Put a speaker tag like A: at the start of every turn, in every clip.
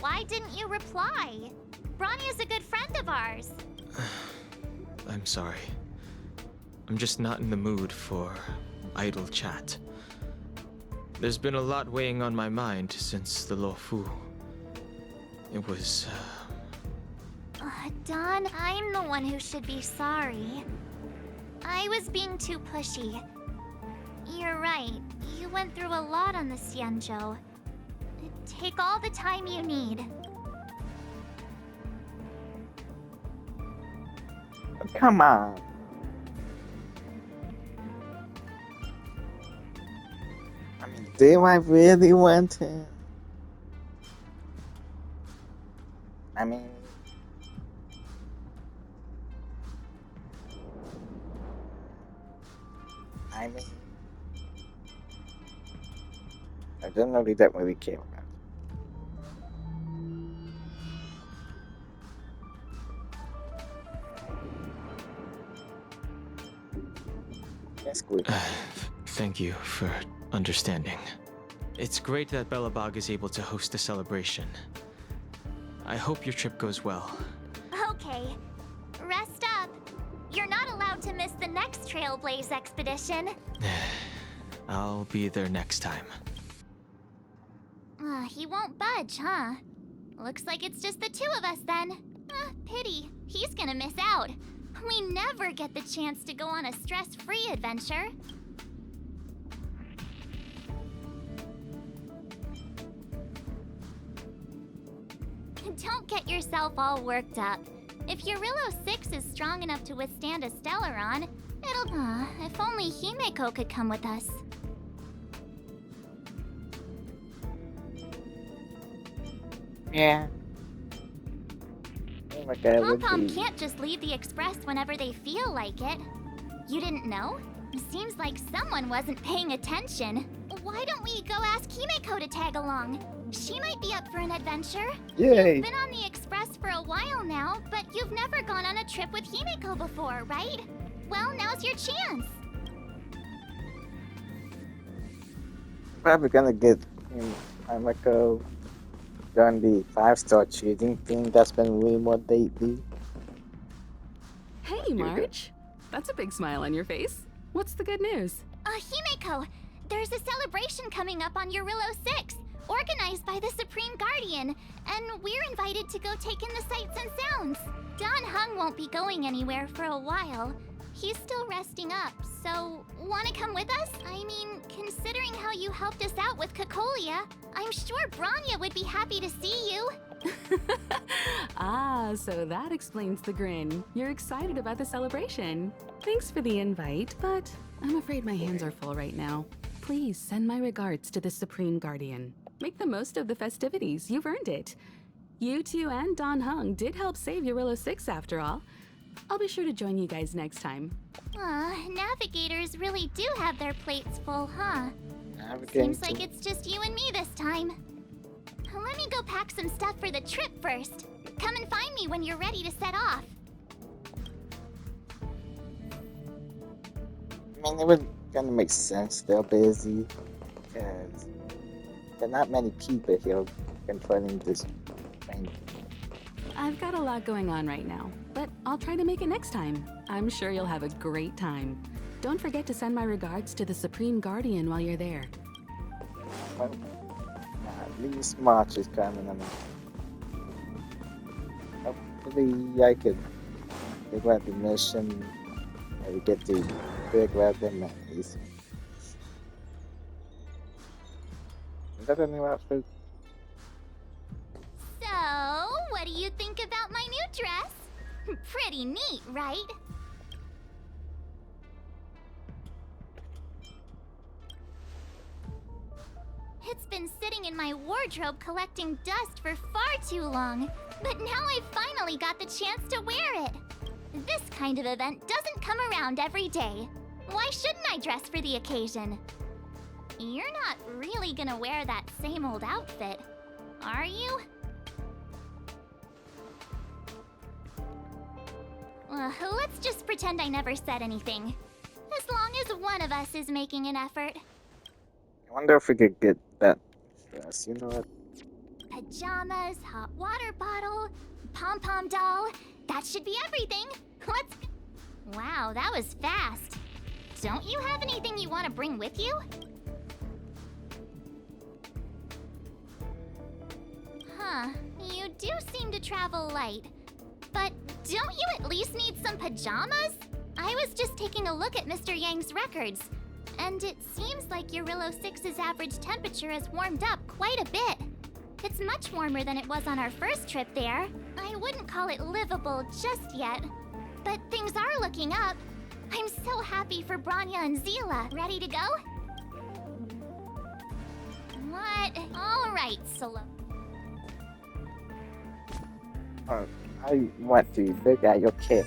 A: Why didn't you reply? Bronya's a good friend of ours.
B: I'm sorry. I'm just not in the mood for idle chat. There's been a lot weighing on my mind since the Luofu. It was,
A: Don, I'm the one who should be sorry. I was being too pushy. You're right. You went through a lot on the Xianzhou. Take all the time you need.
C: Come on. I mean, do I really want him? I mean, I don't know that really care about. That's good.
B: Thank you for understanding. It's great that Belobog is able to host a celebration. I hope your trip goes well.
A: Okay. Rest up. You're not allowed to miss the next Trailblaze expedition.
B: I'll be there next time.
A: He won't budge, huh? Looks like it's just the two of us then. Pity. He's gonna miss out. We never get the chance to go on a stress-free adventure. Don't get yourself all worked up. If Eurillo 6 is strong enough to withstand a Stellaron, it'll... if only Himeko could come with us.
C: Yeah. Oh my god,
A: Pom-Pom can't just leave the Express whenever they feel like it. You didn't know? Seems like someone wasn't paying attention. Why don't we go ask Himeko to tag along? She might be up for an adventure.
C: Yay!
A: You've been on the Express for a while now, but you've never gone on a trip with Himeko before, right? Well, now's your chance.
C: Probably gonna get him. I'm gonna go on the 5-star cheating thing that's been way more lately.
D: Hey, March. That's a big smile on your face. What's the good news?
A: Himeko, there's a celebration coming up on Eurillo 6, organized by the Supreme Guardian, and we're invited to go take in the sights and sounds. Don Hung won't be going anywhere for a while. He's still resting up, so wanna come with us? I mean, considering how you helped us out with Cocolia, I'm sure Bronya would be happy to see you.
D: Ah, so that explains the grin. You're excited about the celebration. Thanks for the invite, but I'm afraid my hands are full right now. Please send my regards to the Supreme Guardian. Make the most of the festivities. You've earned it. You two and Don Hung did help save Eurillo 6 after all. I'll be sure to join you guys next time.
A: Navigators really do have their plates full, huh?
C: Navigating
A: Seems like it's just you and me this time. Let me go pack some stuff for the trip first. Come and find me when you're ready to set off.
C: I mean, it would kind of make sense they're busy, because there are not many people here controlling this thing.
D: I've got a lot going on right now, but I'll try to make it next time. I'm sure you'll have a great time. Don't forget to send my regards to the Supreme Guardian while you're there.
C: Well, at least March is coming. I mean, hopefully I could figure out the mission and get to figure out the memories. Is that anything else?
A: So, what do you think about my new dress? Pretty neat, right? It's been sitting in my wardrobe collecting dust for far too long, but now I've finally got the chance to wear it. This kind of event doesn't come around every day. Why shouldn't I dress for the occasion? You're not really gonna wear that same old outfit, are you? Let's just pretend I never said anything. As long as one of us is making an effort.
C: I wonder if we could get that dress. You know what?
A: pajamas, hot water bottle, pom-pom doll. That should be everything. Let's go. Wow, that was fast. Don't you have anything you want to bring with you? Huh, you do seem to travel light. But don't you at least need some pajamas? I was just taking a look at Mr. Yang's records, and it seems like Eurillo 6's average temperature has warmed up quite a bit. It's much warmer than it was on our first trip there. I wouldn't call it livable just yet, but things are looking up. I'm so happy for Branya and Zila. Ready to go? What? All right, Solo.
C: I want to look at your kid.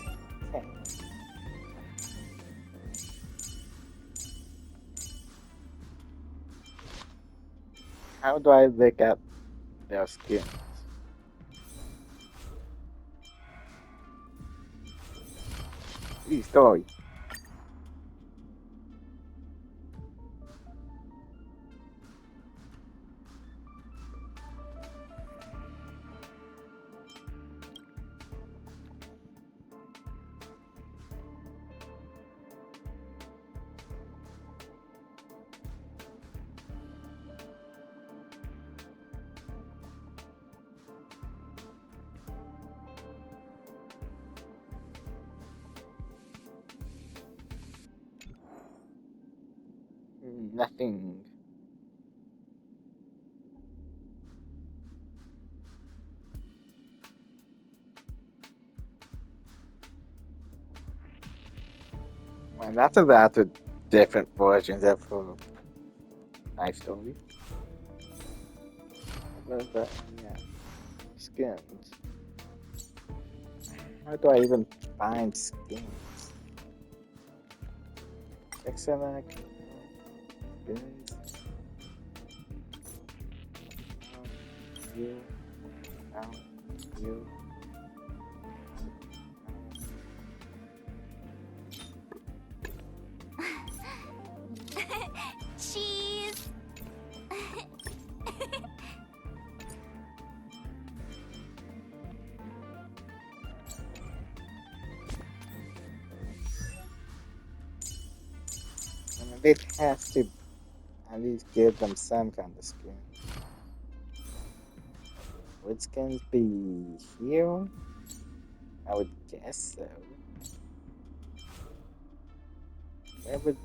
C: How do I look at their skins? Please, story. Nothing. Well, that's about the different versions of Nice Story. But, yeah, skins. How do I even find skins? Excellent. Skins. You. You.
A: Cheese.
C: It has to at least give them some kind of skin. Would skins be here? I would guess so. Where would...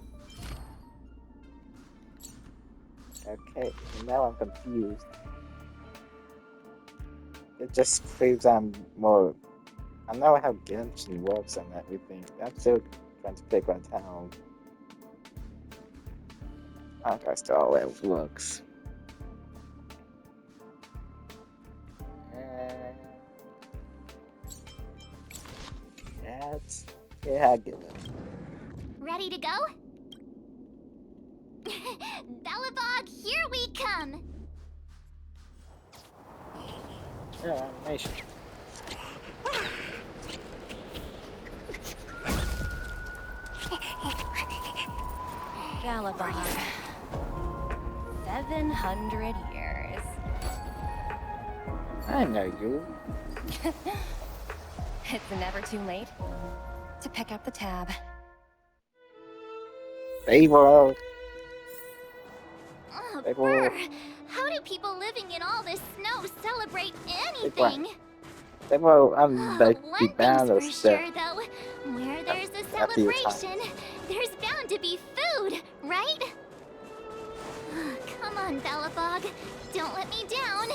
C: Okay, now I'm confused. It just proves I'm more... I know how Genshin works and everything. I'm still trying to figure out how Honkai Star Wars works. That's... Yeah, I get it.
A: Ready to go? Bellabog, here we come!
C: Yeah, animation.
E: Galabog. 700 years.
C: I know you.
E: It's never too late to pick up the tab.
C: Favor.
A: Oh,
C: Hey,
A: brr! How do people living in all this snow celebrate anything?
C: Favor, I'm like the
A: One thing's
C: balance
A: for
C: that
A: sure, though. Where there's a
C: after your time.
A: celebration, there's bound to be food, right? Come on, Bellabog. Don't let me down.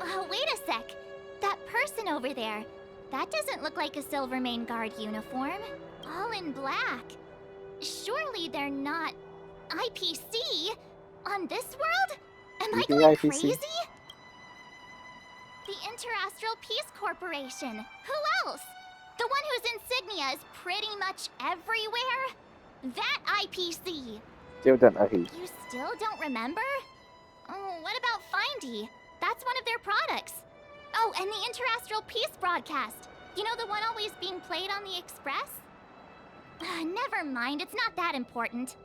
A: Oh, wait a sec. That person over there. That doesn't look like a Silvermane Guard uniform. All in black. Surely they're not IPC on this world? Am I
C: You do
A: going
C: IPC?
A: crazy? The Interastral Peace Corporation. Who else? The one whose insignia is pretty much everywhere? That IPC.
C: Still don't know who.
A: You still don't remember? Oh, what about Findy? That's one of their products. Oh, and the Interastral Peace broadcast. You know the one always being played on the Express? Never mind, it's not that important.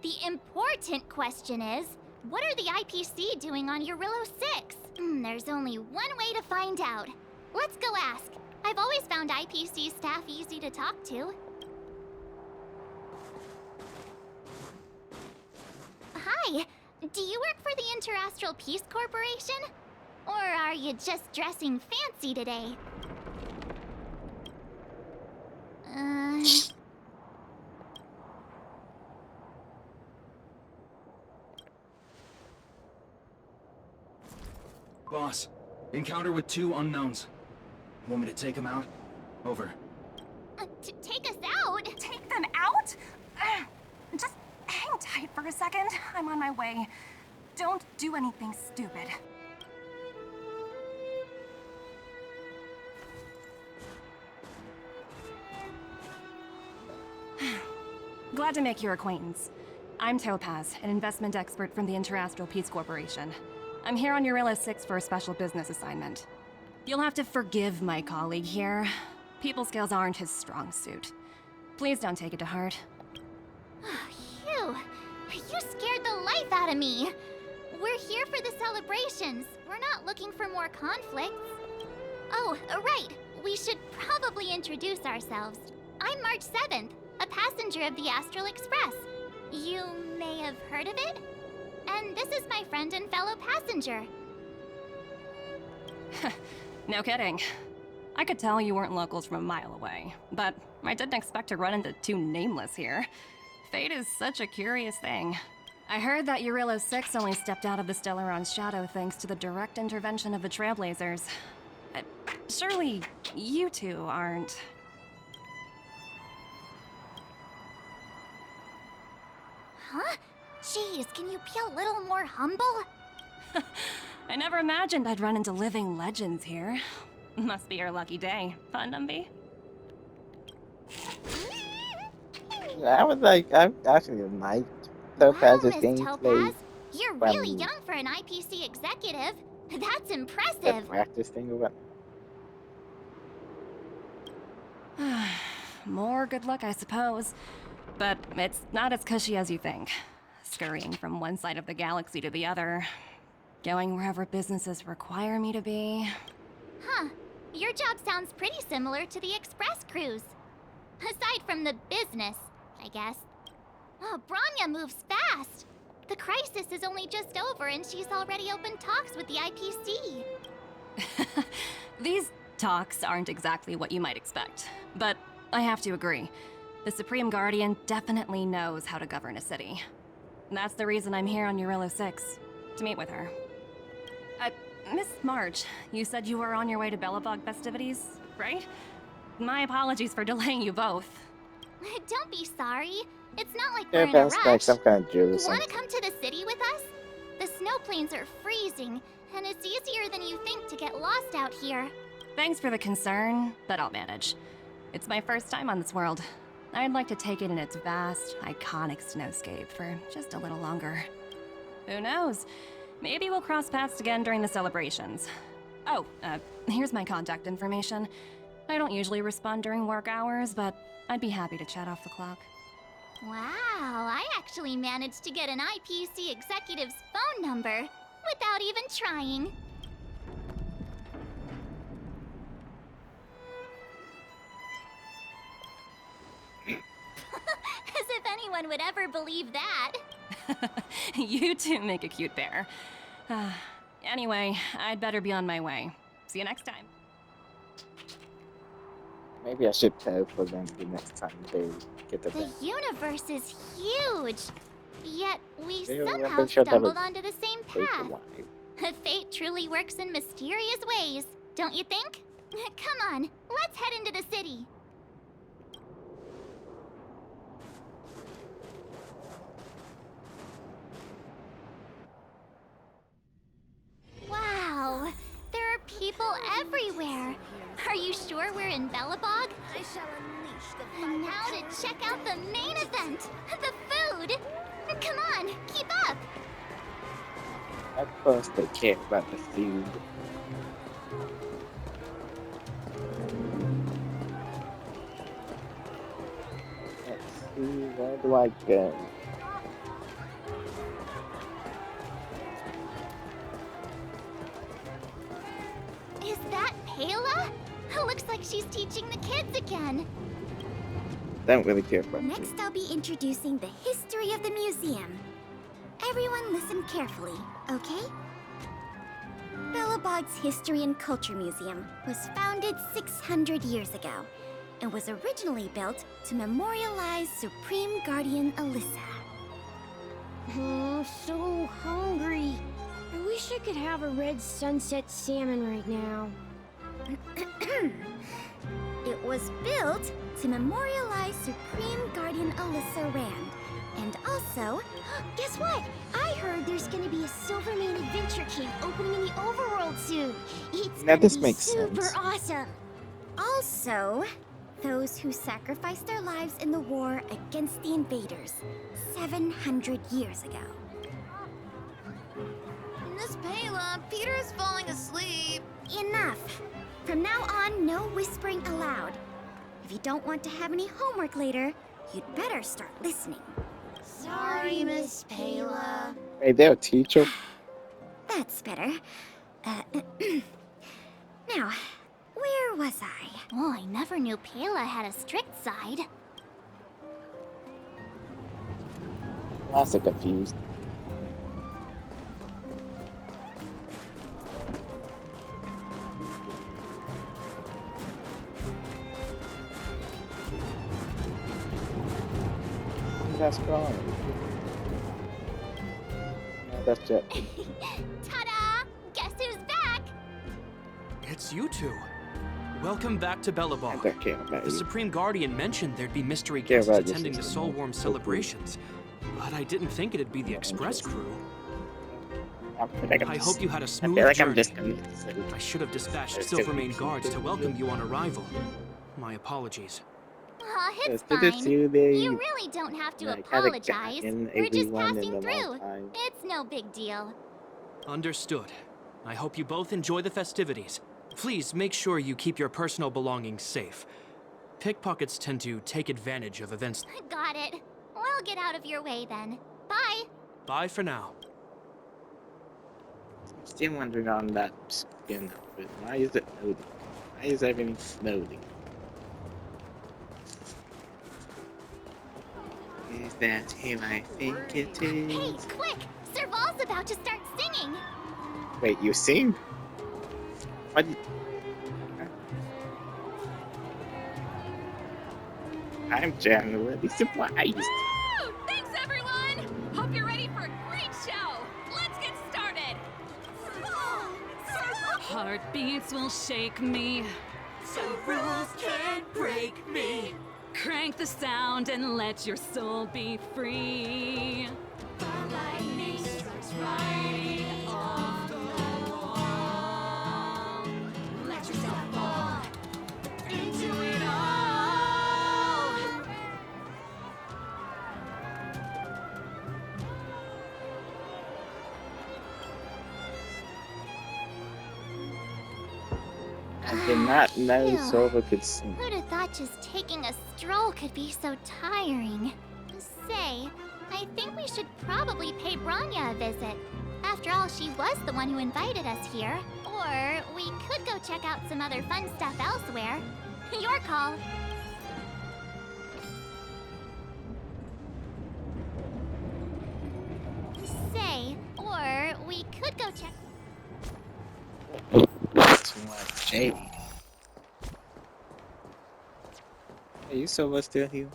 A: The important question is, what are the IPC doing on Eurillo 6? There's only one way to find out. Let's go ask. I've always found IPC staff easy to talk to. Hi, do you work for the Interastral Peace Corporation? Or are you just dressing fancy today?
F: Boss, encounter with 2 unknowns. Want me to take them out? Over.
A: Take us out?
E: Take them out? Just hang tight for a second. I'm on my way. Don't do anything stupid. Glad to make your acquaintance. I'm Topaz, an investment expert from the Interastral Peace Corporation. I'm here on Eurillo 6 for a special business assignment. You'll have to forgive my colleague here. People skills aren't his strong suit. Please don't take it to heart.
A: Phew! You scared the life out of me! We're here for the celebrations. We're not looking for more conflicts. Oh, right. We should probably introduce ourselves. I'm March 7th, a passenger of the Astral Express. You may have heard of it? And this is my friend and fellow passenger.
E: No kidding. I could tell you weren't locals from a mile away, but I didn't expect to run into 2 nameless here. Fate is such a curious thing. I heard that Eurillo 6 only stepped out of the Stellaron's shadow thanks to the direct intervention of the Trailblazers. Surely you two aren't...
A: Huh? Jeez, can you be a little more humble?
E: I never imagined I'd run into living legends here. Must be your lucky day, huh, Numby?
C: I was like, I actually like Topaz's
A: Miss
C: gameplay.
A: Topaz, you're really
C: from-
A: young for an IPC executive. That's
C: The
A: impressive.
C: practice thing about.
E: More good luck, I suppose. But it's not as cushy as you think. Scurrying from one side of the galaxy to the other. Going wherever businesses require me to be.
A: Huh. Your job sounds pretty similar to the express cruise. Aside from the business, I guess. Oh, Branya moves fast. The crisis is only just over and she's already opened talks with the IPC.
E: These talks aren't exactly what you might expect. But I have to agree. The Supreme Guardian definitely knows how to govern a city. That's the reason I'm here on Eurillo 6, to meet with her. Miss March, you said you were on your way to Belobog festivities, right? My apologies for delaying you both.
A: Don't be sorry. It's not like we're in a
C: That's like
A: rush.
C: some kind of drill or
A: Want to
C: something.
A: come to the city with us? The snow plains are freezing, and it's easier than you think to get lost out here.
E: Thanks for the concern, but I'll manage. It's my first time on this world. I'd like to take it in its vast, iconic snowscape for just a little longer. Who knows? Maybe we'll cross paths again during the celebrations. Oh, here's my contact information. I don't usually respond during work hours, but I'd be happy to chat off the clock.
A: Wow, I actually managed to get an IPC executive's phone number without even trying. As if anyone would ever believe that.
E: You two make a cute pair. Anyway, I'd better be on my way. See you next time.
C: Maybe I should tell for them the next time they get the
A: The
C: band.
A: universe is huge. Yet we
C: Yeah, I'm
A: somehow
C: pretty sure that
A: stumbled
C: was
A: onto the same
C: Take a
A: path.
C: while.
A: Fate truly works in mysterious ways, don't you think? Come on, let's head into the city. Wow, there are people everywhere. Are you sure we're in Belobog? And now to check out the main event, the food. Come on, keep up.
C: Of course they care about the food. Let's see, where do I go?
A: Is that Pela? Looks like she's teaching the kids again.
C: Don't really care about it.
G: Next, I'll be introducing the history of the museum. Everyone listen carefully, okay? Belobog's History and Culture Museum was founded 600 years ago and was originally built to memorialize Supreme Guardian Alyssa.
H: Oh, so hungry. I wish I could have a red sunset salmon right now.
G: It was built to memorialize Supreme Guardian Alyssa Rand. And also, guess what? I heard there's gonna be a Silvermane Adventure Camp opening in the Overworld soon. It's
C: Now
G: gonna
C: this
G: be
C: makes
G: super
C: sense.
G: awesome. Also, those who sacrificed their lives in the war against the invaders 700 years ago.
A: Miss Pela, Peter's falling asleep.
G: Enough. From now on, no whispering allowed. If you don't want to have any homework later, you'd better start listening.
A: Sorry, Miss Pela.
C: Hey there, teacher.
G: That's better. Now, where was I?
A: Oh, I never knew Pela had a strict side.
C: I'm so confused. That's gone. No, that's it.
A: Ta-da! Guess who's back?
I: It's you two. Welcome back to
C: I
I: Belobog.
C: don't care about
I: The
C: you.
I: Supreme Guardian mentioned there'd be mystery
C: Care
I: guests
C: about your
I: attending the
C: sister,
I: Soulworm
C: man.
I: celebrations, but I didn't think it'd be the Express crew.
C: I feel like I'm
I: I
C: just-
I: hope you had a
C: I
I: smooth
C: feel like
I: journey.
C: I'm just unnecessary.
I: I should have dispatched
C: It's
I: Silvermane
C: different.
I: guards to welcome you on arrival. My apologies.
A: Aw, it's
C: Yes, did it
A: fine.
C: see they,
A: You really don't have to
C: like, had a
A: apologize.
C: gotten
A: We're just
C: everyone in
A: passing
C: the
A: through.
C: long time?
A: It's no big deal.
I: Understood. I hope you both enjoy the festivities. Please make sure you keep your personal belongings safe. Pickpockets tend to take advantage of events.
A: Got it. We'll get out of your way then. Bye.
I: Bye for now.
C: Still wondering on that skin outfit. Why is it loading? Why is everything loading? Is that who I think it
A: Hey,
C: is?
A: quick! Serval's about to start singing.
C: Wait, you sing? What? I'm genuinely surprised.
E: Woo! Thanks, everyone! Hope you're ready for a great show! Let's get started!
D: Heartbeats will shake me.
J: So rules can't break me.
D: Crank the sound and let your soul be free.
J: The lightning strikes right off the wall. Let yourself fall into it all.
C: I did not know
A: Phew.
C: Sova could sing.
A: Who'd have thought just taking a stroll could be so tiring? Say, I think we should probably pay Branya a visit. After all, she was the one who invited us here. Or we could go check out some other fun stuff elsewhere. Your call. Say, or we could go check...
C: Too much shady. Are you Sova still here?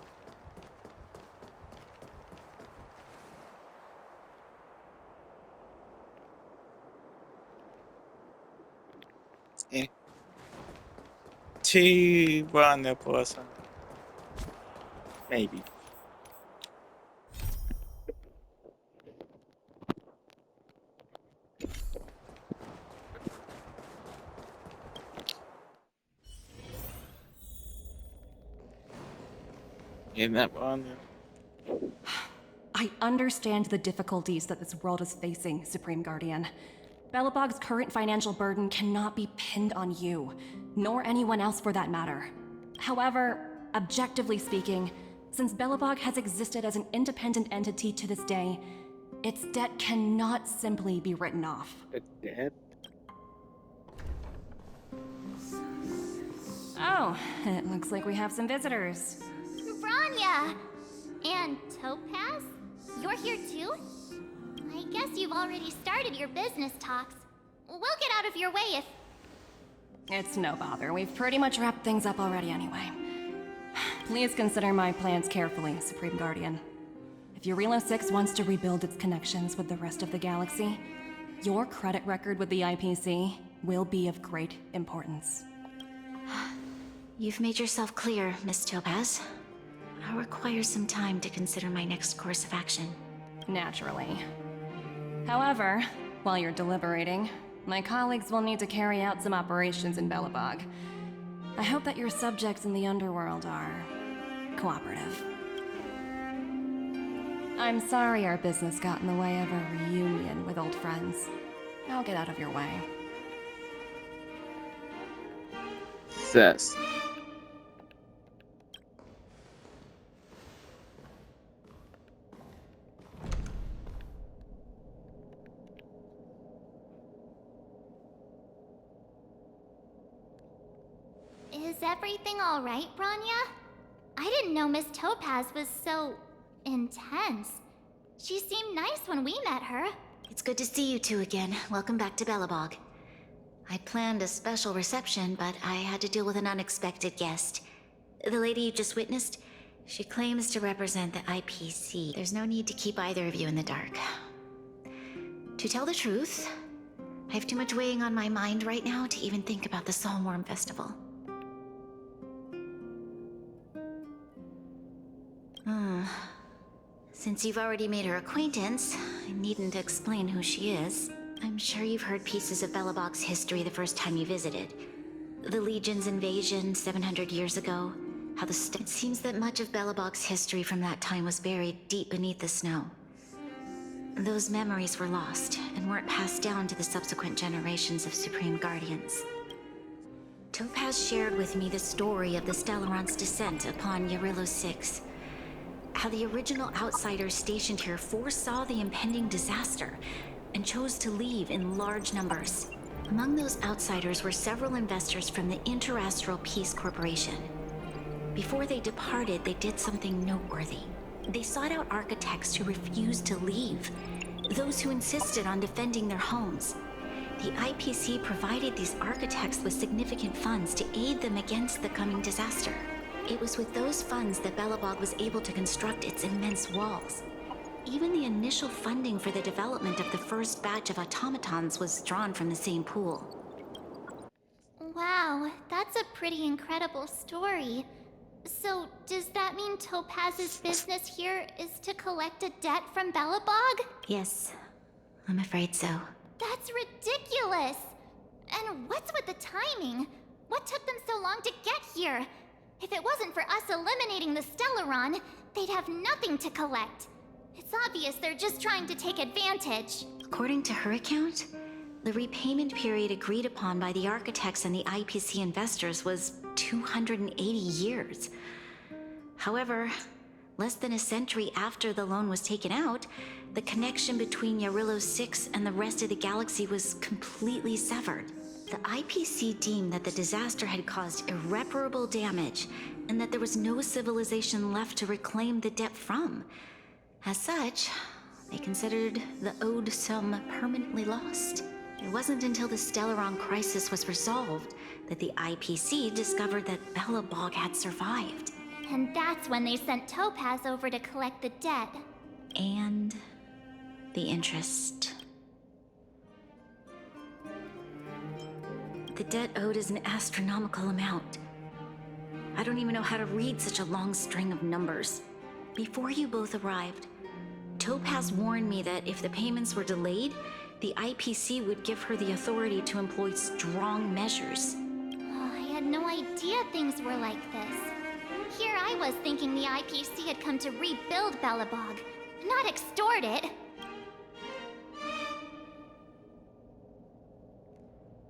C: Eh. T1 person. Maybe. In that one.
E: I understand the difficulties that this world is facing, Supreme Guardian. Belobog's current financial burden cannot be pinned on you, nor anyone else for that matter. However, objectively speaking, since Belobog has existed as an independent entity to this day, its debt cannot simply be written off.
C: The dead.
E: Oh, it looks like we have some visitors.
A: Branya! And Topaz? You're here too? I guess you've already started your business talks. We'll get out of your way if...
E: It's no bother. We've pretty much wrapped things up already anyway. Please consider my plans carefully, Supreme Guardian. If Eurilo 6 wants to rebuild its connections with the rest of the galaxy, your credit record with the IPC will be of great importance.
K: You've made yourself clear, Miss Topaz. I'll require some time to consider my next course of action.
E: Naturally. However, while you're deliberating, my colleagues will need to carry out some operations in Belobog. I hope that your subjects in the underworld are cooperative. I'm sorry our business got in the way of a reunion with old friends. I'll get out of your way.
C: Sus.
A: Is everything alright, Branya? I didn't know Miss Topaz was so... intense. She seemed nice when we met her.
K: It's good to see you two again. Welcome back to Belobog. I planned a special reception, but I had to deal with an unexpected guest. The lady you just witnessed, she claims to represent the IPC. There's no need to keep either of you in the dark. To tell the truth, I have too much weighing on my mind right now to even think about the Saltworm Festival. Since you've already made her acquaintance, I needn't explain who she is. I'm sure you've heard pieces of Belobog's history the first time you visited. The Legion's invasion 700 years ago, how it seems that much of Belobog's history from that time was buried deep beneath the snow. Those memories were lost and weren't passed down to the subsequent generations of Supreme Guardians. Topaz shared with me the story of the Stellaron's descent upon Eurilo 6. How the original outsiders stationed here foresaw the impending disaster and chose to leave in large numbers. Among those outsiders were several investors from the Interastral Peace Corporation. Before they departed, they did something noteworthy. They sought out architects who refused to leave, those who insisted on defending their homes. The IPC provided these architects with significant funds to aid them against the coming disaster. It was with those funds that Belobog was able to construct its immense walls. Even the initial funding for the development of the first batch of automatons was drawn from the same pool.
A: Wow, that's a pretty incredible story. So, does that mean Topaz's business here is to collect a debt from Belobog?
K: Yes, I'm afraid so.
A: That's ridiculous! And what's with the timing? What took them so long to get here? If it wasn't for us eliminating the Stellaron, they'd have nothing to collect. It's obvious they're just trying to take advantage.
K: According to her account, the repayment period agreed upon by the architects and the IPC investors was 280 years. However, less than a century after the loan was taken out, the connection between Eurilo 6 and the rest of the galaxy was completely severed. The IPC deemed that the disaster had caused irreparable damage and that there was no civilization left to reclaim the debt from. As such, they considered the owed sum permanently lost. It wasn't until the Stellaron crisis was resolved that the IPC discovered that Belobog had survived.
A: And that's when they sent Topaz over to collect the debt.
K: And the interest. The debt owed is an astronomical amount. I don't even know how to read such a long string of numbers. Before you both arrived, Topaz warned me that if the payments were delayed, the IPC would give her the authority to employ strong measures.
A: Oh, I had no idea things were like this. Here I was thinking the IPC had come to rebuild Belobog, not extort it.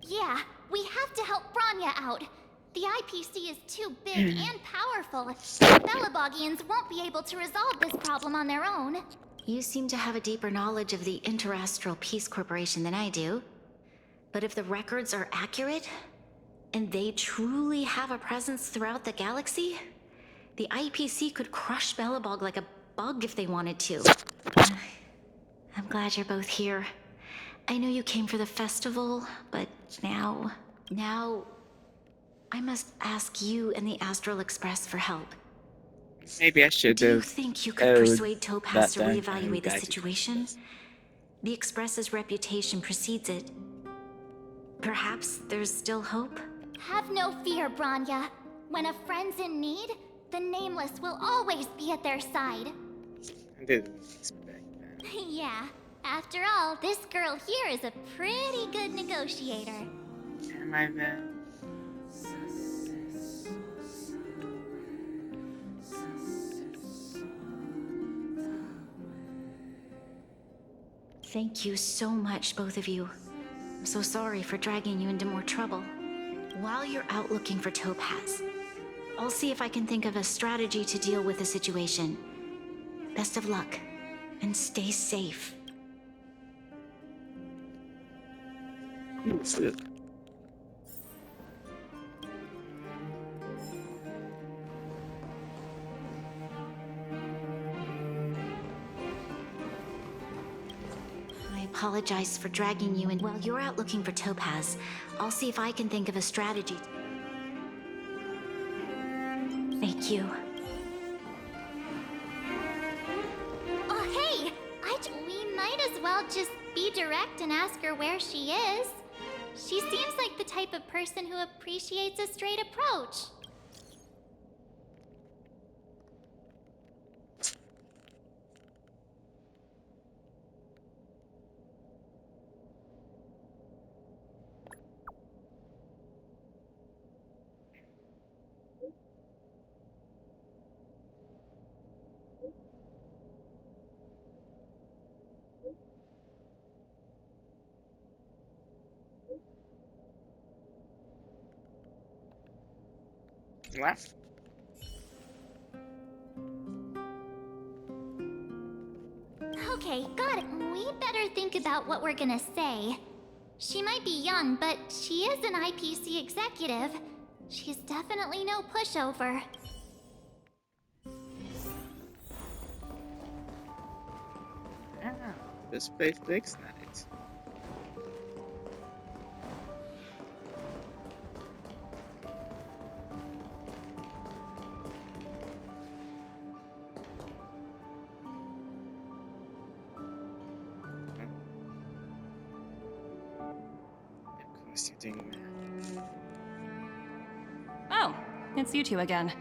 A: Yeah, we have to help Branya out. The IPC is too big and powerful. The Belobogians won't be able to resolve this problem on their own.
K: You seem to have a deeper knowledge of the Interastral Peace Corporation than I do. But if the records are accurate, And they truly have a presence throughout the galaxy? The IPC could crush Belobog like a bug if they wanted to. I'm glad you're both here. I know you came for the festival, but now I must ask you and the Astral Express for help.
C: Maybe I should
K: Do you
C: have
K: think you could
C: owed
K: persuade Topaz to
C: that time
K: reevaluate the
C: guys.
K: situation? The Express's reputation precedes it. Perhaps there's still hope?
A: Have no fear, Branya. When a friend's in need, the Nameless will always be at their side.
C: I didn't expect that.
A: Yeah, after all, this girl here is a pretty good negotiator.
C: Am I there?
K: Thank you so much, both of you. I'm so sorry for dragging you into more trouble. While you're out looking for Topaz, I'll see if I can think of a strategy to deal with the situation. Best of luck, and stay safe. I apologize for dragging you in. While you're out looking for Topaz, I'll see if I can think of a strategy. Thank you.
A: Oh, hey! We might as well just be direct and ask her where she is. She seems like the type of person who appreciates a straight approach.
C: What?
A: Okay, got it. We better think about what we're gonna say. She might be young, but she is an IPC executive. She's definitely no pushover.
C: Yeah, this place looks nice. Of course you're doing that.
E: Oh, it's you two again.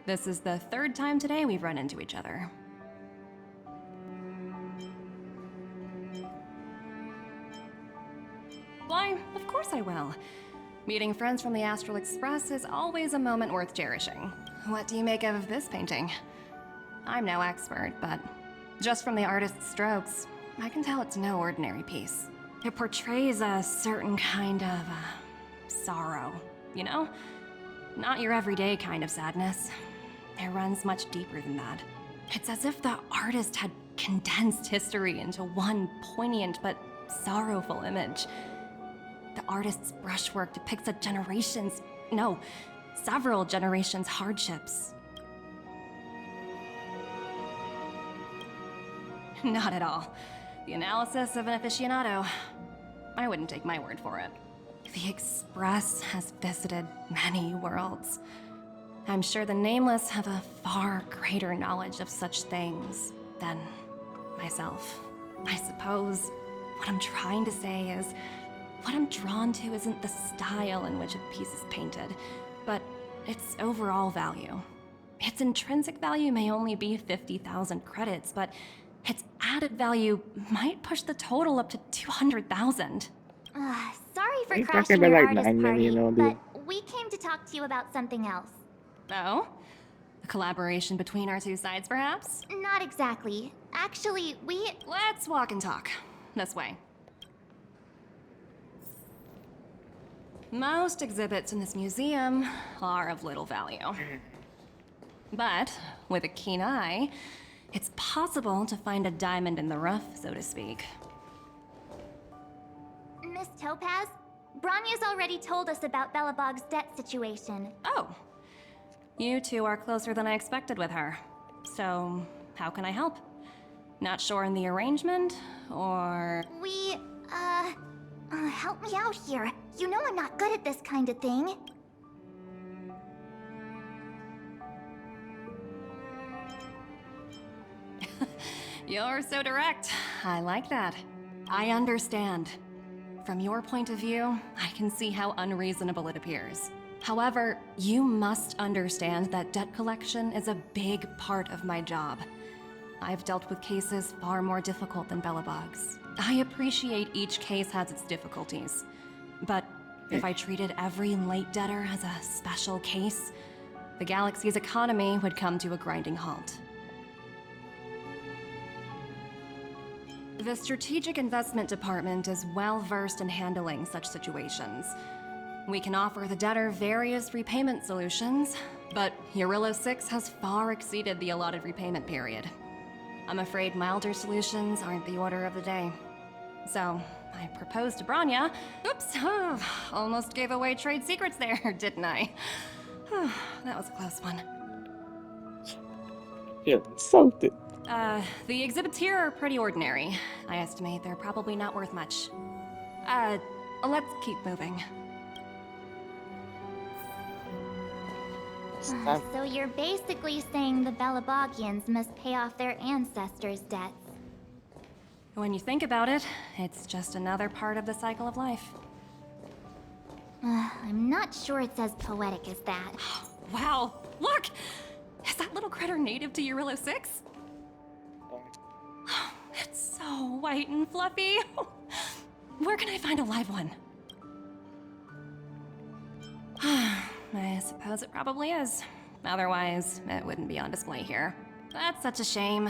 E: This is the third time today we've run into each other. Why, of course I will. Meeting friends from the Astral Express is always a moment worth cherishing. What do you make of this painting? I'm no expert, but just from the artist's strokes, I can tell it's no ordinary piece. It portrays a certain kind of sorrow, you know? Not your everyday kind of sadness. It runs much deeper than that. It's as if the artist had condensed history into one poignant but sorrowful image. The artist's brushwork depicts several generations' hardships. Not at all. The analysis of an aficionado. I wouldn't take my word for it. The Express has visited many worlds. I'm sure the Nameless have a far greater knowledge of such things than myself. I suppose what I'm trying to say is, what I'm drawn to isn't the style in which a piece is painted, but its overall value. Its intrinsic value may only be 50,000 credits, but its added value might push the total up to 200,000.
A: Sorry for
C: Are you
A: crashing
C: talking about,
A: your
C: like,
A: artist
C: 9
A: party,
C: million
A: but we came to talk to you about something else.
E: Oh? A collaboration between our two sides, perhaps?
A: Not exactly. Actually,
E: Let's walk and talk. This way. Most exhibits in this museum are of little value. But with a keen eye, it's possible to find a diamond in the rough, so to speak.
A: Miss Topaz, Branya's already told us about Belobog's debt situation.
E: Oh. You two are closer than I expected with her. So, how can I help? Not sure in the arrangement, or...
A: Help me out here. You know I'm not good at this kind of thing.
E: You're so direct. I like that. I understand. From your point of view, I can see how unreasonable it appears. However, you must understand that debt collection is a big part of my job. I've dealt with cases far more difficult than Belobog's. I appreciate each case has its difficulties. But if I treated every late debtor as a special case, the galaxy's economy would come to a grinding halt. The Strategic Investment Department is well versed in handling such situations. We can offer the debtor various repayment solutions, but Eurillo 6 has far exceeded the allotted repayment period. I'm afraid milder solutions aren't the order of the day. So, I proposed to Branya. Oops, almost gave away trade secrets there, didn't I? That was a close one.
C: You're insulted.
E: The exhibits here are pretty ordinary. I estimate they're probably not worth much. Let's keep moving.
A: So you're basically saying the Belobogians must pay off their ancestors' debts.
E: When you think about it, it's just another part of the cycle of life.
A: I'm not sure it's as poetic as that.
E: Wow, look! Is that little critter native to Eurillo 6? It's so white and fluffy. Where can I find a live one? I suppose it probably is. Otherwise, it wouldn't be on display here. That's such a shame.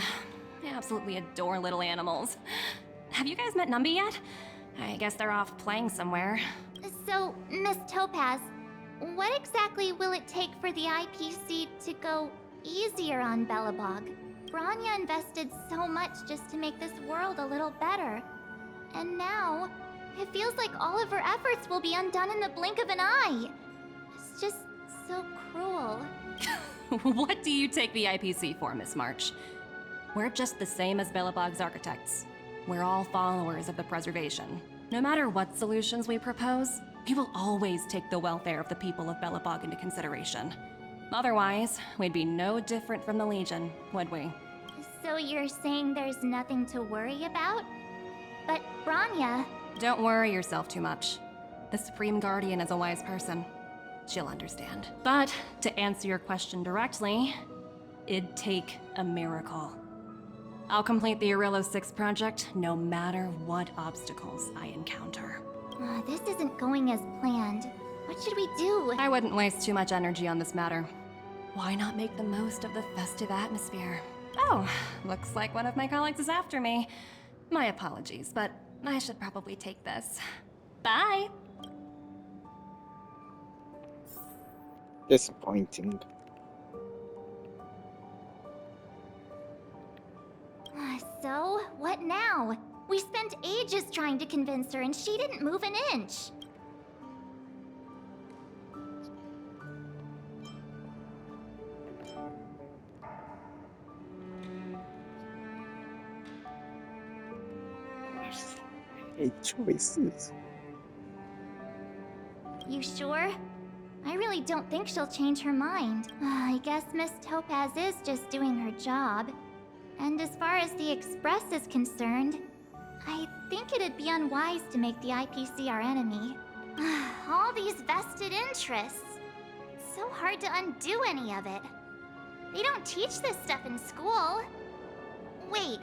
E: I absolutely adore little animals. Have you guys met Numby yet? I guess they're off playing somewhere.
A: So, Miss Topaz, what exactly will it take for the IPC to go easier on Belobog? Branya invested so much just to make this world a little better. And now, it feels like all of her efforts will be undone in the blink of an eye. It's just so cruel.
E: What do you take the IPC for, Miss March? We're just the same as Belobog's architects. We're all followers of the preservation. No matter what solutions we propose, we will always take the welfare of the people of Belobog into consideration. Otherwise, we'd be no different from the Legion, would we?
A: So you're saying there's nothing to worry about? But Branya...
E: Don't worry yourself too much. The Supreme Guardian is a wise person. She'll understand. But, to answer your question directly, it'd take a miracle. I'll complete the Eurillo 6 project no matter what obstacles I encounter.
A: This isn't going as planned. What should we do?
E: I wouldn't waste too much energy on this matter. Why not make the most of the festive atmosphere? Oh, looks like one of my colleagues is after me. My apologies, but I should probably take this. Bye!
C: Disappointing.
A: So, what now? We spent ages trying to convince her and she didn't move an inch.
C: Hate choices.
A: You sure? I really don't think she'll change her mind. I guess Miss Topaz is just doing her job. And as far as the Express is concerned, I think it'd be unwise to make the IPC our enemy. All these vested interests. It's so hard to undo any of it. They don't teach this stuff in school. Wait,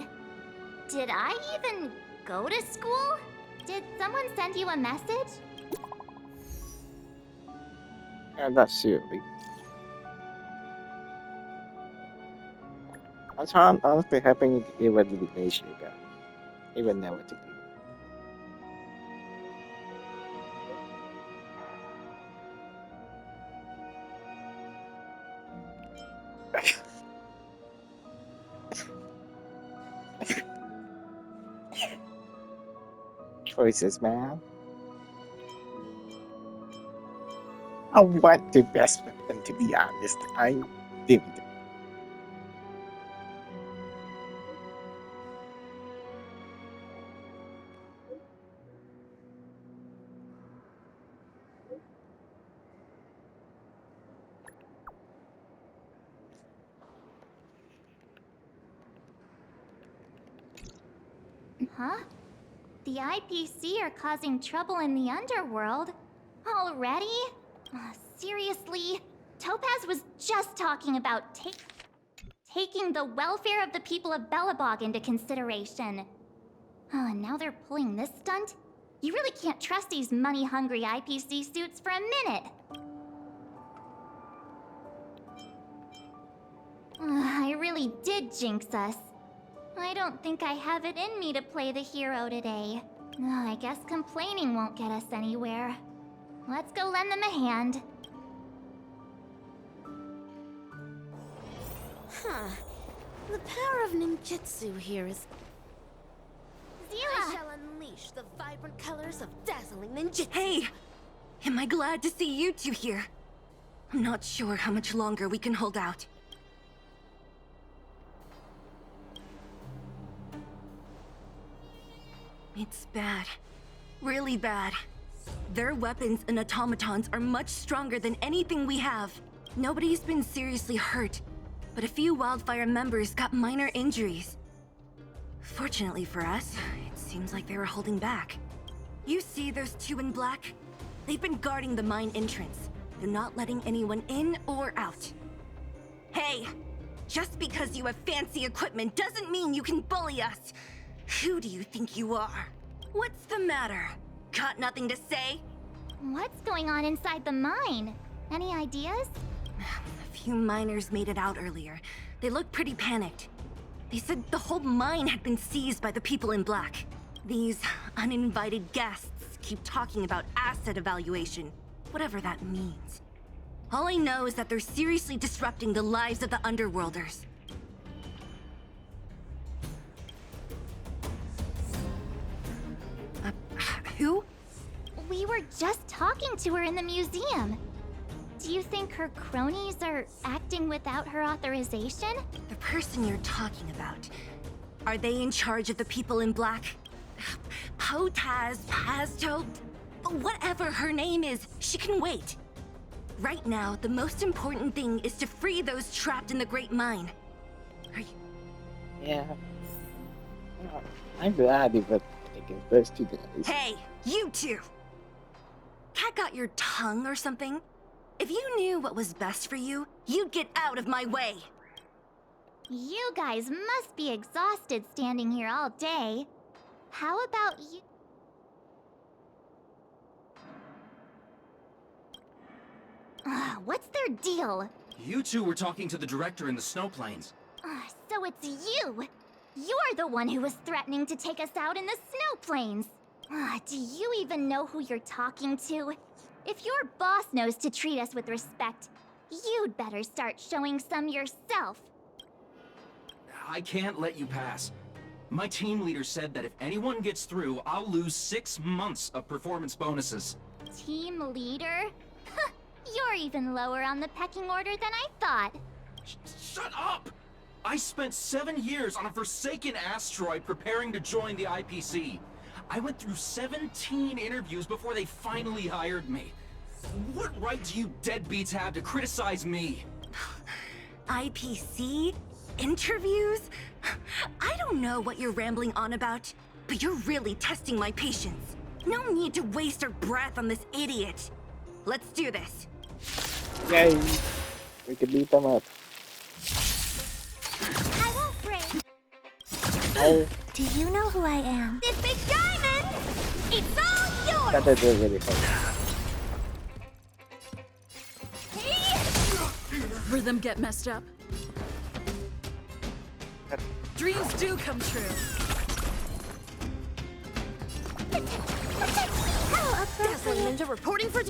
A: did I even go to school? Did someone send you a message?
C: Not seriously. I'm honestly hoping it would be the issue, but it would never to be. Choices, man. I want the best weapon, to be honest. I did.
A: Huh? The IPC are causing trouble in the underworld? Already? Seriously? Topaz was just talking about taking the welfare of the people of Belobog into consideration. And now they're pulling this stunt? You really can't trust these money-hungry IPC suits for a minute. I really did jinx us. I don't think I have it in me to play the hero today. I guess complaining won't get us anywhere. Let's go lend them a hand.
H: Huh. The power of ninjutsu here is... I
A: Zila!
H: shall unleash the vibrant colors of dazzling ninjutsu.
L: Hey! Am I glad to see you two here? I'm not sure how much longer we can hold out. It's bad. Really bad. Their weapons and automatons are much stronger than anything we have. Nobody's been seriously hurt, but a few Wildfire members got minor injuries. Fortunately for us, it seems like they were holding back. You see those two in black? They've been guarding the mine entrance. They're not letting anyone in or out. Hey! Just because you have fancy equipment doesn't mean you can bully us! Who do you think you are? What's the matter? Got nothing to say?
A: What's going on inside the mine? Any ideas?
L: A few miners made it out earlier. They looked pretty panicked. They said the whole mine had been seized by the people in black. These uninvited guests keep talking about asset evaluation, whatever that means. All I know is that they're seriously disrupting the lives of the Underworlders. Who?
A: We were just talking to her in the museum. Do you think her cronies are acting without her authorization?
L: The person you're talking about. Are they in charge of the people in black? Potaz, Pazto, whatever her name is, she can wait. Right now, the most important thing is to free those trapped in the Great Mine. Are you...
C: Yeah. I'm glad you were taking those two guys.
L: Hey, you two! Cat got your tongue or something? If you knew what was best for you, you'd get out of my way.
A: You guys must be exhausted standing here all day. How about you... What's their deal?
F: You two were talking to the director in the snow plains.
A: So it's you! You're the one who was threatening to take us out in the snow plains! Do you even know who you're talking to? If your boss knows to treat us with respect, you'd better start showing some yourself.
F: I can't let you pass. My team leader said that if anyone gets through, I'll lose 6 months of performance bonuses.
A: Team leader? You're even lower on the pecking order than I thought.
F: Shut up! I spent 7 years on a forsaken asteroid preparing to join the IPC. I went through 17 interviews before they finally hired me. What right do you deadbeats have to criticize me?
L: IPC? Interviews? I don't know what you're rambling on about, but you're really testing my patience. No need to waste our breath on this idiot. Let's do this.
C: Yay! We can beat them up.
G: I won't break.
C: Oh,
G: Do you know who I am?
H: This big diamond! It's all yours!
C: that is really fun.
D: Rhythm get messed up. Dreams do come true.
G: How
H: Dazzling
G: appropriate.
H: Ninja reporting for...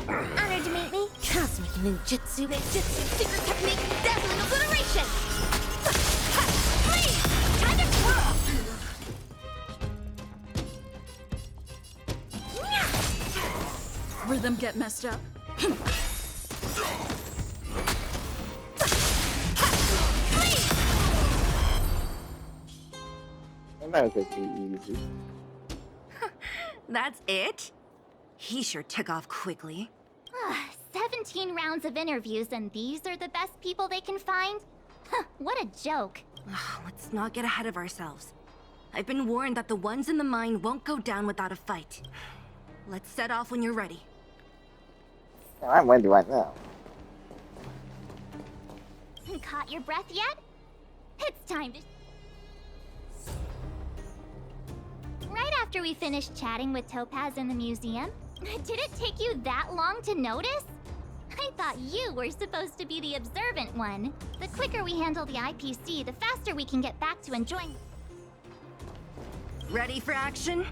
G: Honored to meet me.
H: Cosmic Ninjutsu, secret technique, dazzling obliteration! Please! Time to twirl!
M: rhythm get messed up.
C: That could be easy.
L: That's it? He sure took off quickly.
A: 17 rounds of interviews and these are the best people they can find? Huh, what a joke.
L: Let's not get ahead of ourselves. I've been warned that the ones in the mine won't go down without a fight. Let's set off when you're ready.
C: I'm ready right now.
A: Caught your breath yet? It's time to... Right after we finished chatting with Topaz in the museum, did it take you that long to notice? I thought you were supposed to be the observant one. The quicker we handle the IPC, the faster we can get back to enjoying...
L: Ready for action?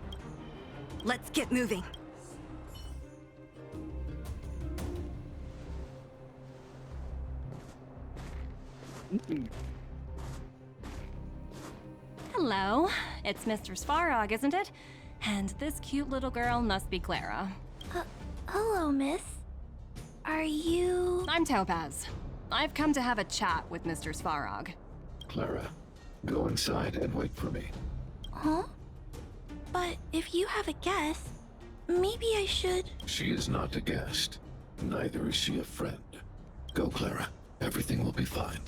L: Let's get moving.
E: Hello, it's Mr. Svarog, isn't it? And this cute little girl must be Clara.
G: Hello, miss. Are you...
E: I'm Topaz. I've come to have a chat with Mr. Svarog.
N: Clara, go inside and wait for me.
G: Huh? But if you have a guest, maybe I should...
N: She is not a guest. Neither is she a friend. Go, Clara. Everything will be fine.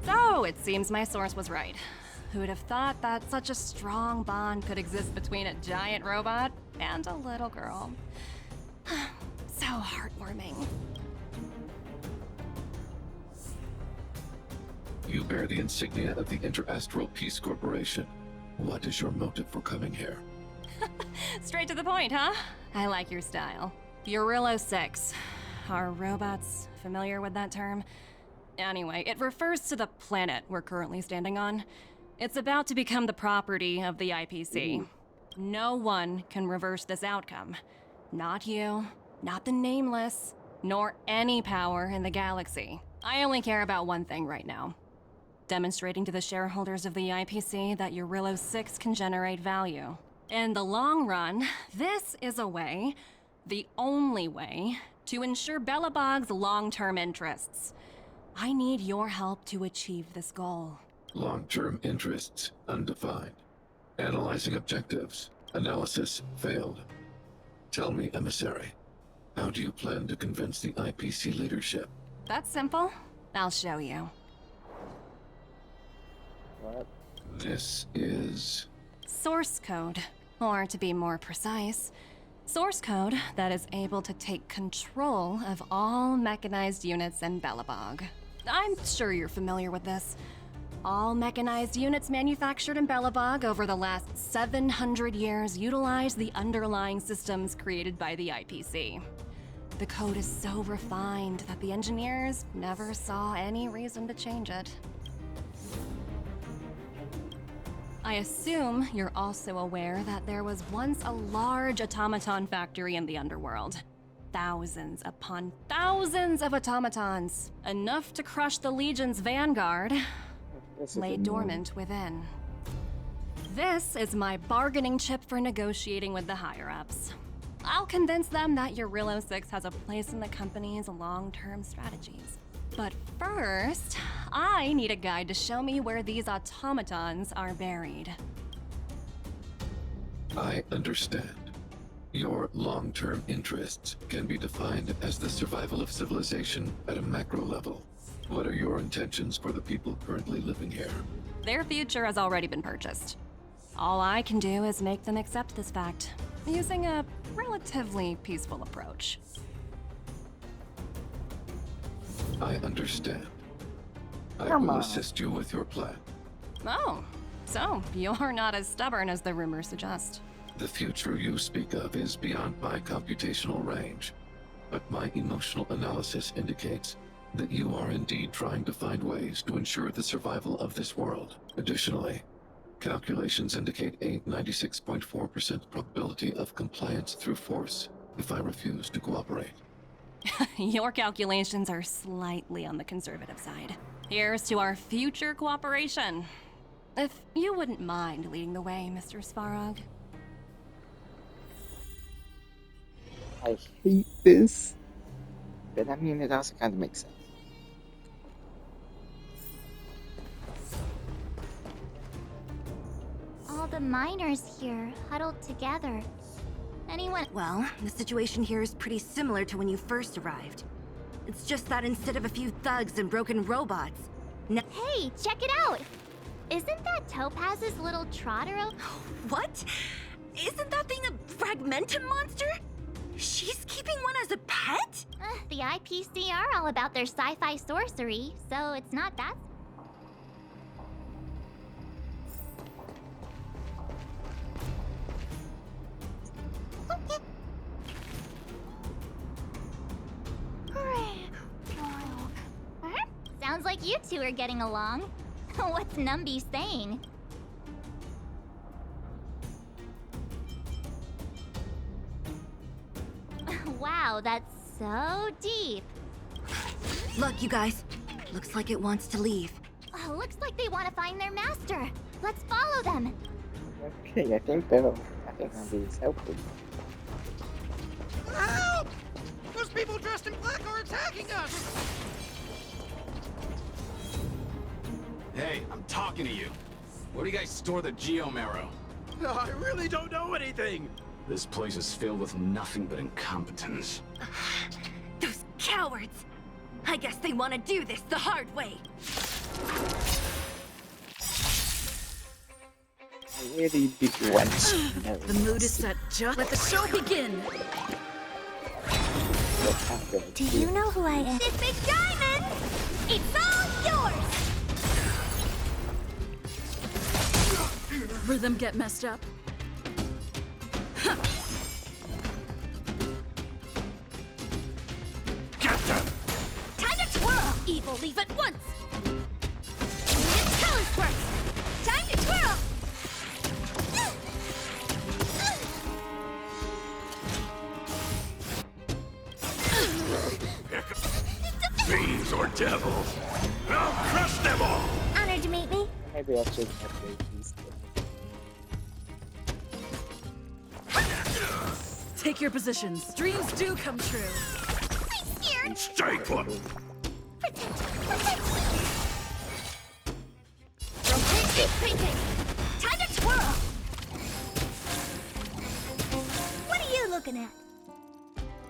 E: So, it seems my source was right. Who'd have thought that such a strong bond could exist between a giant robot and a little girl? So heartwarming.
N: You bear the insignia of the Interastral Peace Corporation. What is your motive for coming here?
E: Straight to the point, huh? I like your style. Eurillo 6. Are robots familiar with that term? Anyway, it refers to the planet we're currently standing on. It's about to become the property of the IPC. No one can reverse this outcome. Not you, not the Nameless, nor any power in the galaxy. I only care about one thing right now. Demonstrating to the shareholders of the IPC that Eurillo 6 can generate value. In the long run, this is a way, the only way, to ensure Belobog's long-term interests. I need your help to achieve this goal.
N: Long-term interests undefined. Analyzing objectives. Analysis failed. Tell me, Emissary, how do you plan to convince the IPC leadership?
E: That's simple. I'll show you.
C: What?
N: This is...
E: Source code. Or to be more precise, source code that is able to take control of all mechanized units in Belobog. I'm sure you're familiar with this. All mechanized units manufactured in Belobog over the last 700 years utilize the underlying systems created by the IPC. The code is so refined that the engineers never saw any reason to change it. I assume you're also aware that there was once a large automaton factory in the underworld. Thousands upon thousands of automatons, enough to crush the Legion's vanguard, lay dormant within. This is my bargaining chip for negotiating with the higher-ups. I'll convince them that Eurillo 6 has a place in the company's long-term strategies. But first, I need a guide to show me where these automatons are buried.
N: I understand. Your long-term interests can be defined as the survival of civilization at a macro level. What are your intentions for the people currently living here?
E: Their future has already been purchased. All I can do is make them accept this fact, using a relatively peaceful approach.
N: I understand. I
C: Come
N: will
C: on.
N: assist you with your plan.
E: Oh, so you're not as stubborn as the rumors suggest.
N: The future you speak of is beyond my computational range, but my emotional analysis indicates that you are indeed trying to find ways to ensure the survival of this world. Additionally, calculations indicate a 96.4% probability of compliance through force if I refuse to cooperate.
E: Your calculations are slightly on the conservative side. Here's to our future cooperation. If you wouldn't mind leading the way, Mr. Svarog.
C: I hate this. But I mean, it also kind of makes sense.
A: All the miners here, huddled together. Anyone?
L: Well, the situation here is pretty similar to when you first arrived. It's just that instead of a few thugs and broken robots,
A: Hey, check it out! Isn't that Topaz's little trotter?
L: What? Isn't that thing a fragmentum monster? She's keeping one as a pet?
A: The IPC are all about their sci-fi sorcery, so it's not that. Sounds like you two are getting along. What's Numby saying? Wow, that's so deep.
L: Look, you guys. Looks like it wants to leave.
A: Looks like they want to find their master. Let's follow them.
C: Okay, I think that'll be helpful.
J: Help! Those people dressed in black are attacking us!
F: Hey, I'm talking to you. Where do you guys store the Geomarrow?
J: I really don't know anything!
F: This place is filled with nothing but incompetence.
L: Those cowards! I guess they want to do this the hard way.
C: I really did want to know.
D: The mood is set. Just let the show begin.
G: Do you know who I am?
L: This big diamond! It's all yours!
D: Rhythm get messed up.
J: Get them!
L: Time to twirl! Evil, leave at once! It's colors burst! Time to twirl!
J: Fiends or devils! I'll crush them all!
G: Honored to meet me.
C: Maybe I should upgrade these.
D: Take your positions. Dreams do come true.
G: I'm scared.
J: Stay put!
L: Rotate, painting! Time to twirl!
G: What are you looking at?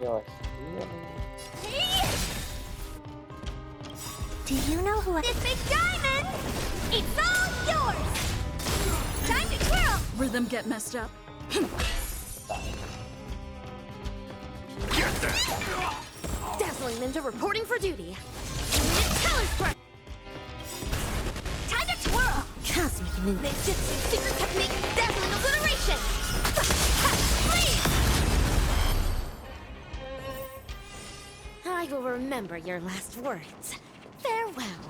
C: Gosh.
G: Do you know who I am?
L: This big diamond! It's all yours! Time to twirl!
D: Rhythm get messed up.
J: Get them!
H: Dazzling Ninja reporting for duty.
L: Colors burst! Time to twirl!
G: Cosmic Ninja.
L: Ninjutsu secret technique, dazzling obliteration! Please!
H: I will remember your last words. Farewell.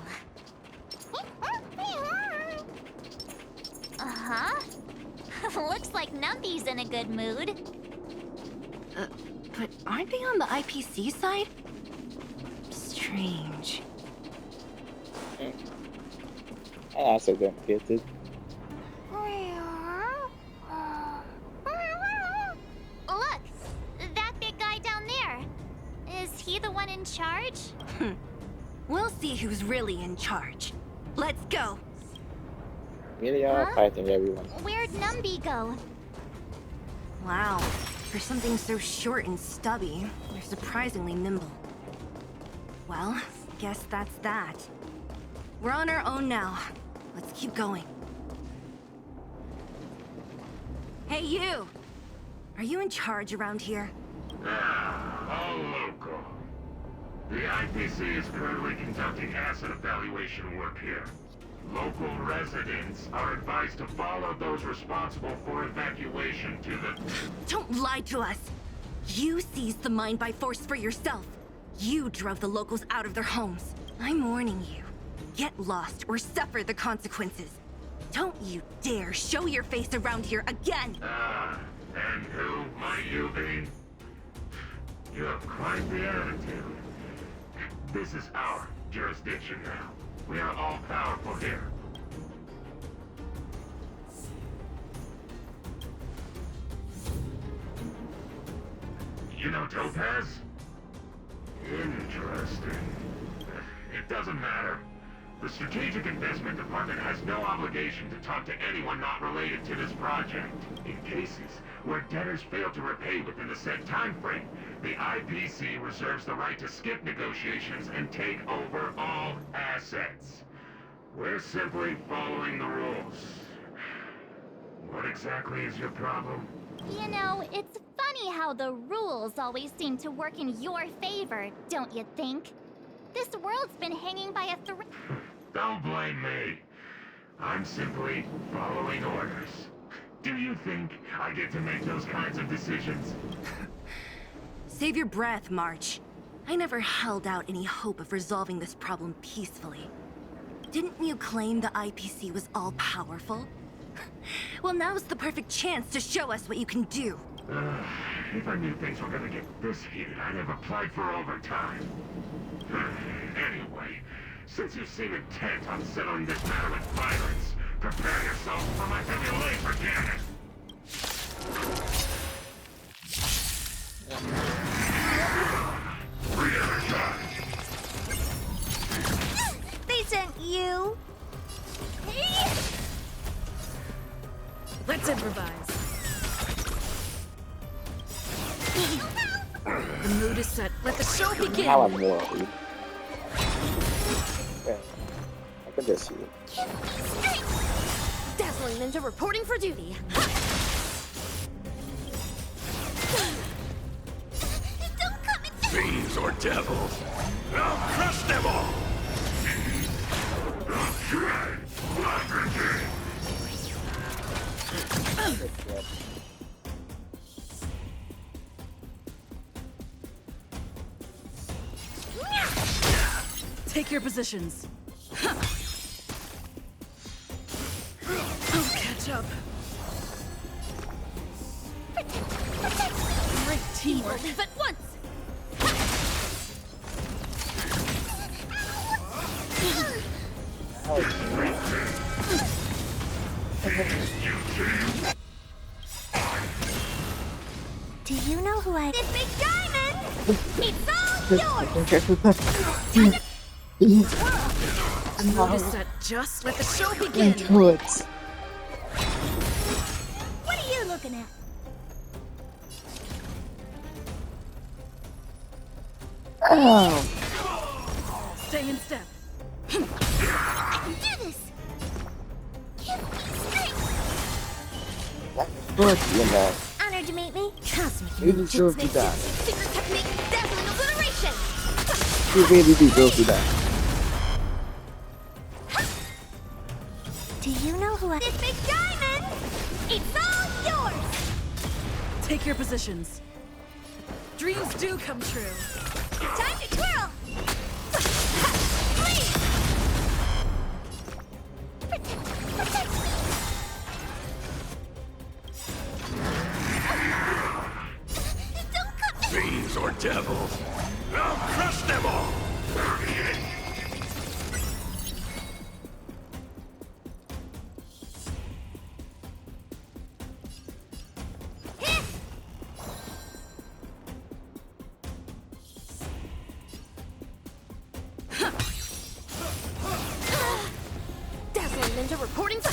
A: Uh-huh. Looks like Numby's in a good mood.
L: But aren't they on the IPC side? Strange.
C: I also don't get it.
A: Look! That big guy down there. Is he the one in charge?
L: We'll see who's really in charge. Let's go!
C: Really are fighting everyone.
A: Where'd Numby go?
L: Wow. For something so short and stubby, they're surprisingly nimble. Well, guess that's that. We're on our own now. Let's keep going. Hey, you! Are you in charge around here?
M: All local. The IPC is currently conducting asset evaluation work here. Local residents are advised to follow those responsible for evacuation to the...
L: Don't lie to us! You seized the mine by force for yourself. You drove the locals out of their homes. I'm warning you. Get lost or suffer the consequences. Don't you dare show your face around here again!
M: And who might you be? You have quite the attitude. This is our jurisdiction now. We are all powerful here. You know Topaz? Interesting. It doesn't matter. The Strategic Investment Department has no obligation to talk to anyone not related to this project. In cases where debtors fail to repay within the set time frame, the IPC reserves the right to skip negotiations and take over all assets. We're simply following the rules. What exactly is your problem?
A: You know, it's funny how the rules always seem to work in your favor, don't you think? This world's been hanging by a thread.
M: Don't blame me. I'm simply following orders. Do you think I get to make those kinds of decisions?
L: Save your breath, March. I never held out any hope of resolving this problem peacefully. Didn't you claim the IPC was all-powerful? Well, now's the perfect chance to show us what you can do.
M: If I knew things were gonna get this heated, I'd have applied for overtime. Anyway, since you seem intent on settling this matter with violence, prepare yourself for my heavy laser cannon. Re-energize.
G: They sent you.
D: Let's improvise. The mood is set. Let the show begin.
C: Now I'm worried. Yeah, I can just see it.
H: Dazzling Ninja reporting for duty.
J: Fiends or devils, I'll crush them all!
D: Take your positions. I'll catch up. Great teamwork.
H: Leave at once.
G: Do you know who I...
H: This big diamond! It's all yours!
D: The mood is set. Just let the show begin.
G: What are you looking at?
C: Oh!
D: Stay in step.
G: I can do this! Give me strength!
C: Good, you know.
G: Honored to meet me. Cosmic
C: You deserve to die.
G: Secret technique, dazzling obliteration!
C: You really deserve to die.
G: Do you know who I... This big diamond! It's all yours!
D: Take your positions. Dreams do come true.
G: Time to twirl! Protect me! Don't come...
J: Fiends or devils, I'll crush them all!
H: Dazzling Ninja reporting for...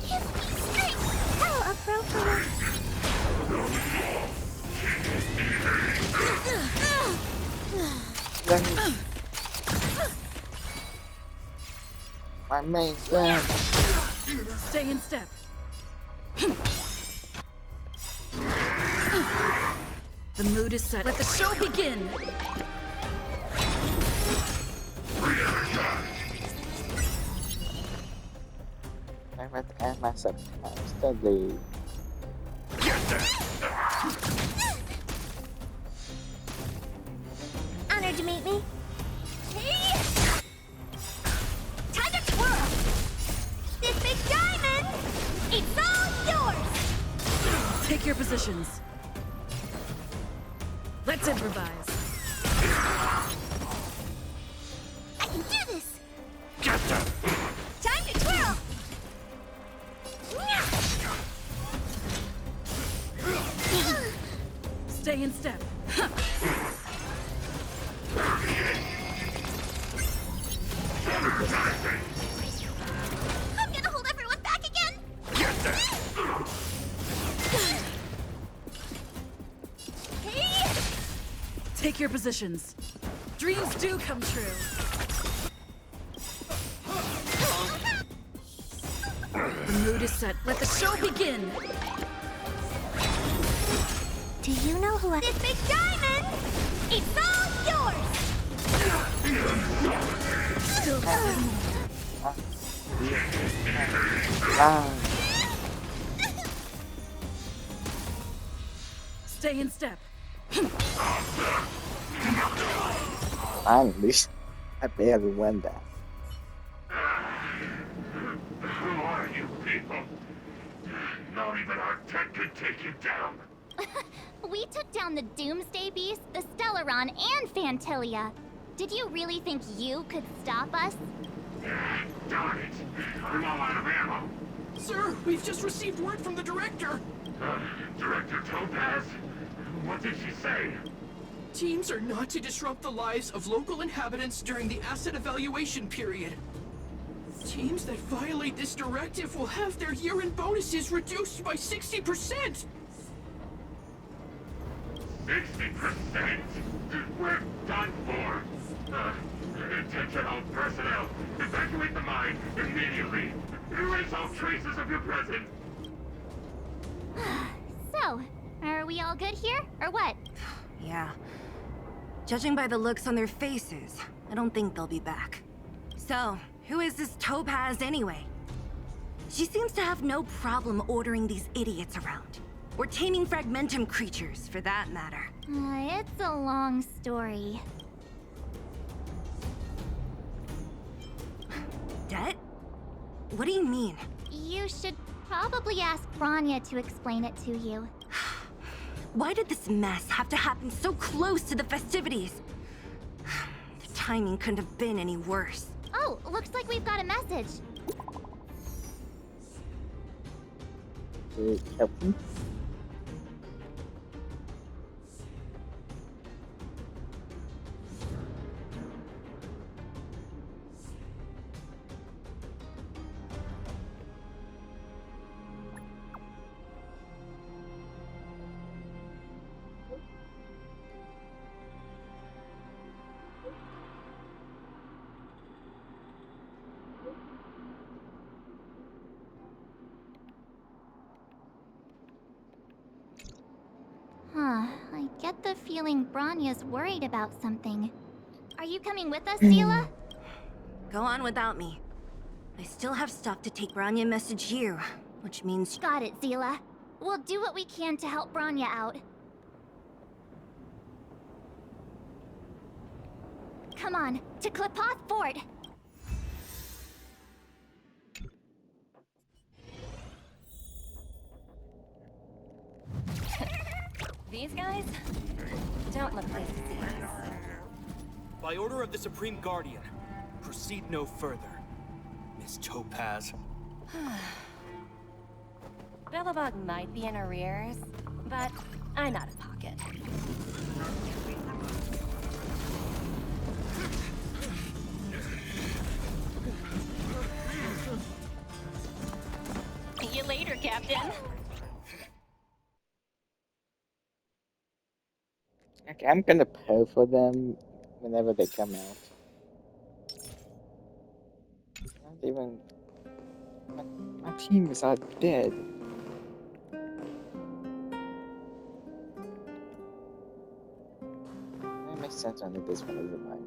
G: Give me strength! How appropriate!
C: My main friend.
D: Stay in step. The mood is set. Let the show begin.
C: I went and myself steadily.
G: Honored to meet me. Time to twirl! This big diamond! It's all yours!
D: Take your positions. Let's improvise.
G: I can do this!
J: Get them!
G: Time to twirl!
D: Stay in step.
A: I'm gonna hold everyone back again! Hey!
D: Take your positions. Dreams do come true. The mood is set. Let the show begin.
G: Do you know who
A: This big diamond! It's all yours!
D: Still Stay in step.
C: Finally, I barely won that.
M: Who are you people? Not even our tech could take you down.
A: We took down the Doomsday Beast, the Stellaron, and Fantilia. Did you really think you could stop us?
M: Darn it. I'm all out of ammo.
I: Sir, we've just received word from the director.
M: Director Topaz? What did she say?
I: Teams are not to disrupt the lives of local inhabitants during the asset evaluation period. Teams that violate this directive will have their year-end bonuses reduced by 60%!
M: 60%? We're done for. Attention all personnel. Evacuate the mine immediately. Erase all traces of your presence.
A: So, are we all good here, or what?
L: Yeah. Judging by the looks on their faces, I don't think they'll be back. So, who is this Topaz anyway? She seems to have no problem ordering these idiots around. Or taming fragmentum creatures, for that matter.
A: It's a long story.
L: Det? What do you mean?
A: You should probably ask Branya to explain it to you.
L: Why did this mess have to happen so close to the festivities? The timing couldn't have been any worse.
A: Oh, looks like we've got a message.
C: Help me?
A: I get the feeling Branya's worried about something. Are you coming with us, Zila?
L: Go on without me. I still have stuff to take Branya message you, which means...
A: Got it, Zila. We'll do what we can to help Branya out. Come on, to Klipoth Fort!
E: These guys don't look like thieves.
I: By order of the Supreme Guardian, proceed no further, Miss Topaz.
E: Billabog might be in arrears, but I'm out of pocket. See you later, Captain.
C: Okay, I'm gonna pay for them whenever they come out. Not even... My team is all dead. That makes sense under this one, never mind.